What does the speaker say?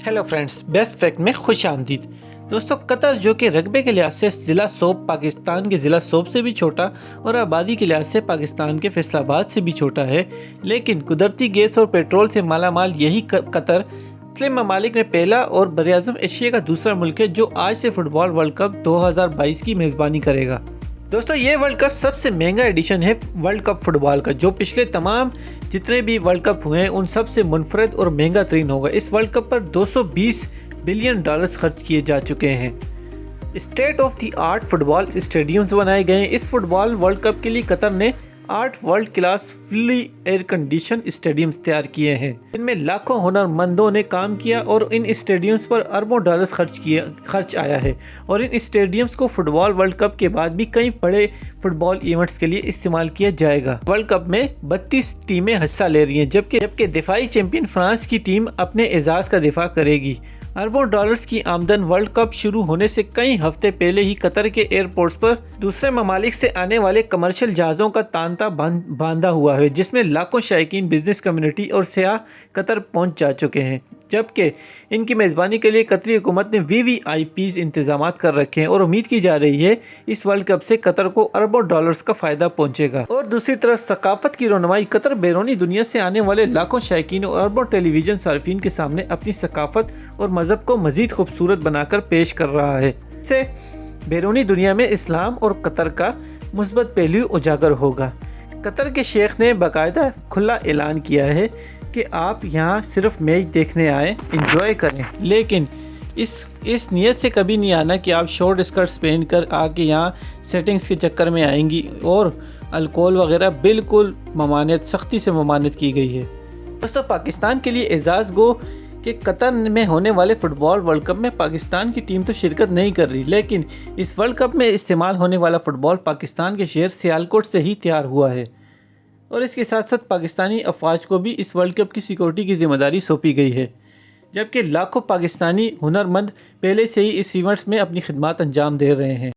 Hello friends, best fact में खुश आमदीद। दोस्तों, कतर जो कि रकबे के लिहाज से ज़िला सोप पाकिस्तान के ज़िला सोप से भी छोटा और आबादी के लिहाज से पाकिस्तान के फैसलाबाद से भी छोटा है, लेकिन कुदरती गैस और पेट्रोल से माला माल यही कतर मुस्लिम ममालिक में पहला और बरआज़म एशिया का दूसरा मुल्क है जो आज से फुटबॉल वर्ल्ड कप 2022 की मेज़बानी करेगा। दोस्तों, ये वर्ल्ड कप सबसे महंगा एडिशन है वर्ल्ड कप फुटबॉल का, जो पिछले तमाम जितने भी वर्ल्ड कप हुए हैं उन सब से मुनफरद और महंगा तरीन होगा। इस वर्ल्ड कप पर 220 बिलियन डॉलर्स खर्च किए जा चुके हैं। State of the art football stadiums बनाए गए हैं। इस फुटबॉल वर्ल्ड कप के लिए कतर ने 8 world class fully air condition stadiums तैयार किए हैं। इनमें लाखों हुनरमंदों ने काम किया और इन स्टेडियम्स पर अरबों डॉलर्स खर्च आया है और इन स्टेडियम्स को फुटबॉल वर्ल्ड कप के बाद भी कई बड़े फुटबॉल इवेंट्स के लिए इस्तेमाल किया जाएगा। वर्ल्ड कप में 32 टीमें हिस्सा ले रही हैं, जबकि दिफाई चैंपियन फ्रांस की टीम अपने एजाज का दिफा करेगी। अरबों डॉलर्स की आमदन वर्ल्ड कप शुरू होने से कई हफ्ते पहले ही कतर के एयरपोर्ट्स पर दूसरे ममालिक से आने वाले कमर्शियल जहाज़ों का तांता बांधा हुआ है, जिसमें लाखों शायकीन, बिजनेस कम्युनिटी और सियाह कतर पहुंच जा चुके हैं। जबकि इनकी मेज़बानी के लिए कतरी हुकूमत ने VVIP इंतजाम कर रखे हैं और उम्मीद की जा रही है इस वर्ल्ड कप से कतर को अरबों डॉलर्स का फ़ायदा पहुंचेगा। और दूसरी तरफ सकाफत की रोनमाई कतर बैरूनी दुनिया से आने वाले लाखों शायकीन और अरबों टेलीविज़न सार्फिन के सामने अपनी सकाफत और मज़हब को मज़ीद खूबसूरत बनाकर पेश कर रहा है। इससे बैरूनी दुनिया में इस्लाम और कतर का मुस्बत पहलू उजागर होगा। कतर के शेख ने बाकायदा खुला ऐलान किया है कि आप यहाँ सिर्फ मैच देखने आए, इंजॉय करें, लेकिन इस नीयत से कभी नहीं आना कि आप शॉर्ट स्कर्ट्स पहन कर आके यहाँ सेटिंग्स के चक्कर में आएंगी। और अल्कोहल वगैरह बिल्कुल सख्ती से ममानियत की गई है। दोस्तों, पाकिस्तान के लिए एजाज़ गो कि कतर में होने वाले फुटबॉल वर्ल्ड कप में पाकिस्तान की टीम तो शिरकत नहीं कर रही, लेकिन इस वर्ल्ड कप में इस्तेमाल होने वाला फुटबॉल पाकिस्तान के शहर सियालकोट से ही तैयार हुआ है और इसके साथ साथ पाकिस्तानी अफवाज को भी इस वर्ल्ड कप की सिक्योरिटी की जिम्मेदारी सौंपी गई है, जबकि लाखों पाकिस्तानी हुनरमंद पहले से ही इस इवेंट्स में अपनी खिदमत अंजाम दे रहे हैं।